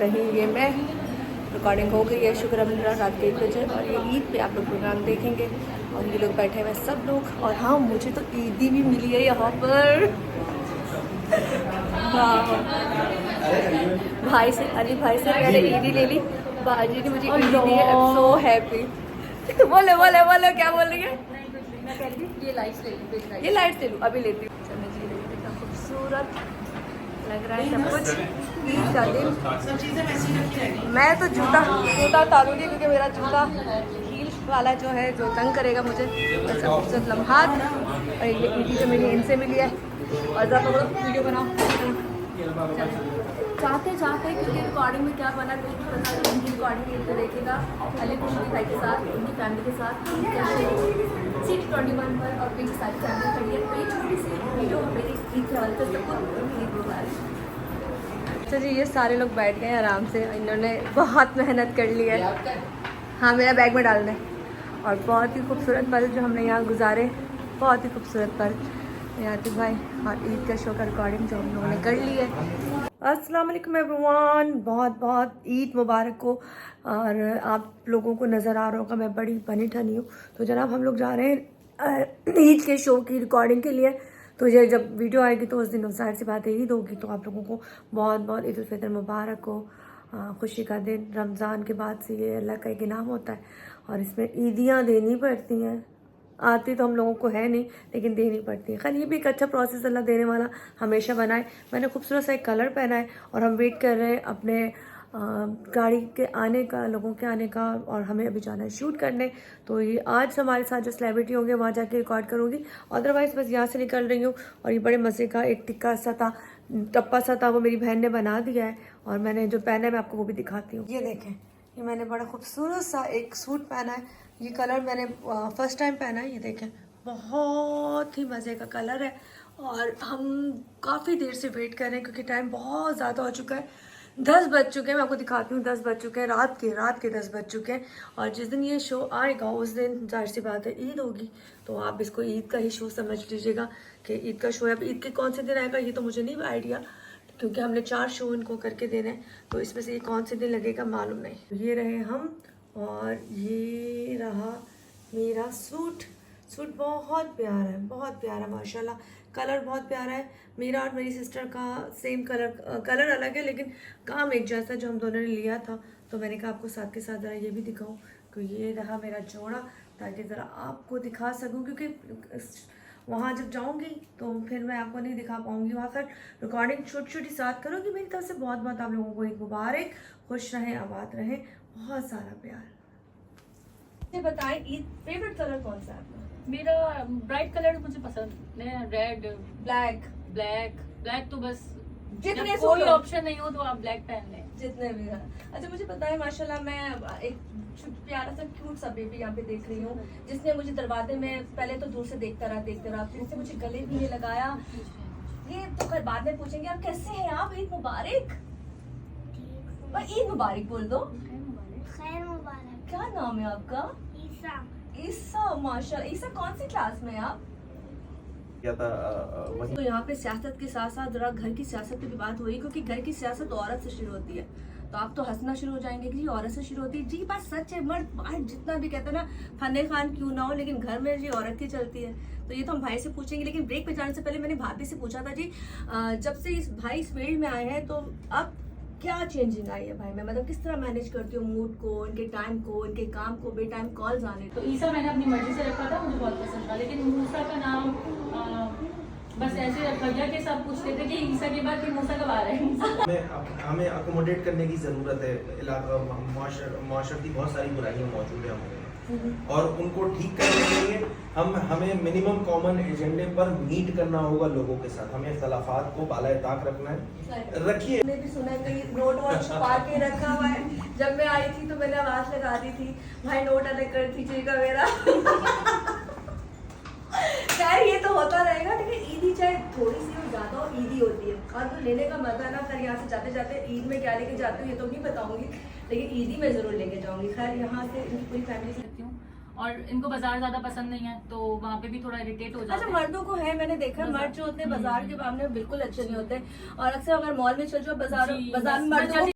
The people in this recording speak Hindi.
रही ये मैं। रिकॉर्डिंग हो गई है, शुक्र अल्लाह, रात के 1 बजे। और ये ईद पे आप लोग प्रोग्राम देखेंगे और ये लोग बैठे हुए सब लोग। और हाँ, मुझे तो ईदी भी मिली है यहाँ पर। हाँ, भाई से, अली भाई से मैंने ईदी ले ली, बाजी ने मुझे ईदी दी है। I am so happy. बोले बोले बोले, क्या बोल रही है? मैं कह रही थी ये लाइट्स ले लूँ, ये लाइट्स ले लूँ, अभी लेती हूँ। चलो जी, कितना खूबसूरत लग रहा है सब कुछ। ईद का दिन। मैं तो जूता उतारूंगी क्योंकि मेरा जूता हील वाला जो है जो तंग करेगा मुझे। ऐसा खूबसूरत लम्हात। और ये ईदी जो मेरी इनसे मिली है। और ज़रा वीडियो बनाओ चाहते क्योंकि रिकॉर्डिंग में क्या बना कुछ भी पता नहीं। उनकी रिकॉर्डिंग एक तो देखेगा अली खुशी भाई के साथ, उनकी फैमिली के साथ सीट 21 पर, और पीछे सारी फैमिली खड़ी है। तो ये छोटी सी वीडियो मेरी ईद के हवाले से सबको ईद मुबारक। अच्छा जी, ये सारे लोग बैठ गए हैं आराम से। इन्होंने बहुत मेहनत कर ली है। हाँ, मेरा बैग में डाल दें। और बहुत ही खूबसूरत पल जो हमने यहाँ गुजारे, बहुत ही खूबसूरत पल। यातिक भाई और ईद का शो का रिकॉर्डिंग जो हम लोगों ने कर ली है। अस्सलाम वालेकुम एवरीवन, बहुत बहुत ईद मुबारक हो। और आप लोगों को नज़र आ रहा होगा मैं बड़ी बनी ठनी हूँ। तो जनाब, हम लोग जा रहे हैं ईद के शो की रिकॉर्डिंग के लिए। तो ये जब वीडियो आएगी तो उस दिन जाहिर सी बात है ईद होगी। तो आप लोगों को बहुत बहुत ईद उल फितर मुबारक हो। खुशी का दिन, रमज़ान के बाद से ये अल्लाह का एक इनाम होता है और इसमें ईदियाँ देनी पड़ती हैं। आती तो हम लोगों को है नहीं, लेकिन देनी पड़ती है। खैर, ये भी एक अच्छा प्रोसेस अल्लाह देने वाला हमेशा बनाए। मैंने खूबसूरत सा एक कलर पहना है और हम वेट कर रहे हैं अपने गाड़ी के आने का, लोगों के आने का। और हमें अभी जाना है शूट करने। तो ये आज हमारे साथ जो सेलिब्रिटी होंगे वहाँ जाके रिकॉर्ड करूँगी। अदरवाइज़ बस यहाँ से निकल रही हूँ। और ये बड़े मज़े का एक टिक्का सा था, टप्पा सा था, वो मेरी बहन ने बना दिया है। और मैंने जो पहना है मैं आपको वो भी दिखाती हूँ। ये देखें, ये मैंने बड़ा खूबसूरत सा एक सूट पहना है। ये कलर मैंने फर्स्ट टाइम पहना है। ये देखें, बहुत ही मज़े का कलर है। और हम काफ़ी देर से वेट कर रहे हैं क्योंकि टाइम बहुत ज़्यादा हो चुका है। 10 बज चुके हैं, मैं आपको दिखाती हूँ। 10 बज चुके हैं, रात के 10 बज चुके हैं। और जिस दिन ये शो आएगा उस दिन जाहिर सी बात है ईद होगी। तो आप इसको ईद का ही शो समझ लीजिएगा कि ईद का शो है। अब ईद के कौन से दिन आएगा ये तो मुझे नहीं आइडिया, क्योंकि हमने 4 शो इनको करके देने हैं। तो इसमें से ये कौन से दिन लगेगा मालूम नहीं। ये रहे हम, और ये रहा मेरा सूट बहुत प्यारा है, बहुत प्यारा माशाल्लाह। कलर बहुत प्यारा है। मेरा और मेरी सिस्टर का सेम कलर अलग है लेकिन काम एक जैसा जो हम दोनों ने लिया था। तो मैंने कहा आपको साथ के साथ ज़रा ये भी दिखाऊं कि ये रहा मेरा जोड़ा, ताकि ज़रा आपको दिखा सकूं। क्योंकि वहाँ जब जाऊँगी तो फिर मैं आपको नहीं दिखा पाऊँगी। वहाँ पर रिकॉर्डिंग छोटी साथ करूँगी। मेरी तरफ से बहुत बहुत आप लोगों को एक मुबारक, खुश रहें, आबाद रहें, बहुत सारा प्यार। मुझे बताएं, ईद फेवरेट कलर कौन सा है आपका? मेरा ब्राइट कलर मुझे पसंद है, रेड, ब्लैक तो बस जितने कोई ऑप्शन नहीं हो तो आप ब्लैक पहन लें, जितने भी। अच्छा, मुझे पता है माशाल्लाह, मैं एक प्यारा सा क्यूट सा बेबी यहाँ पे देख रही हूँ जिसने मुझे दरवाजे में पहले तो दूर से देखता रहा फिर से मुझे गले भी लगाया। ये तो खैर बाद में पूछेंगे। आप कैसे हैं? आप ईद मुबारक, ईद मुबारक बोल दो। खैर मुबारक। क्या नाम है आपका? ईसा। माशाल्लाह। ईसा कौन सी क्लास में आप? क्या था तो यहाँ पे सियासत के साथ साथ जरा घर की सियासत की भी बात हुई, क्योंकि घर की सियासत औरत से शुरू होती है। तो आप तो हंसना शुरू हो जाएंगे कि जी औरत से शुरू होती है। जी बात सच है। मर्द बाहर जितना भी कहते हैं ना फने खान क्यों ना हो, लेकिन घर में जी औरत ही चलती है। तो ये तो हम भाई से पूछेंगे, लेकिन ब्रेक पे जाने से पहले मैंने भाभी से पूछा था जी, जब से इस भाई इस फील्ड में आए हैं तो अब क्या चेंजिंग आई है भाई में? मतलब किस तरह मैनेज करती हो मूड को, इनके टाइम को, इनके काम को, बे टाइम कॉल्स आने। तो ईसा मैंने अपनी मर्जी से रखा था, मुझे बहुत पसंद था। लेकिन मूसा का नाम बस ऐसे भैया के सब पूछते थे कि ईसा के बाद फिर मूसा कब आ रहा है। हमें अकोमोडेट करने की ज़रूरत है। माशरती बहुत सारी बुराइयां मौजूद है हमारे, और उनको ठीक करने के लिए हमें मिनिमम कॉमन एजेंडे पर मीट करना होगा लोगों के साथ। हमें इख्तलाफात को बालाए ताक रखना है। रखिए, मैंने भी सुना कि नोट वोट छुपा के रखा हुआ है। जब मैं आई थी तो मैंने आवाज लगा दी थी, भाई नोट अलग कर दीजिएगा मेरा। खैर, ये तो होता रहेगा। लेकिन ईदी चाहे थोड़ी सी हो ज्यादा हो, ईदी होती है। और तो लेने का मजा ना, खैर यहाँ से जाते जाते ईद में क्या लेके जाती हूँ ये तो नहीं बताऊंगी, लेकिन ईदी में जरूर लेके जाऊंगी। खैर, यहाँ से इनकी पूरी फैमिली से हूँ और इनको बाजार ज्यादा पसंद नहीं है, तो वहाँ पे भी थोड़ा इरिटेट हो जाता है। अच्छा, मर्दों को है, मैंने देखा मर्द जो होते हैं बाजार के मामले में बिल्कुल अच्छे नहीं होते। और अक्सर अगर मॉल में चल जाओ बाजार में मर्दों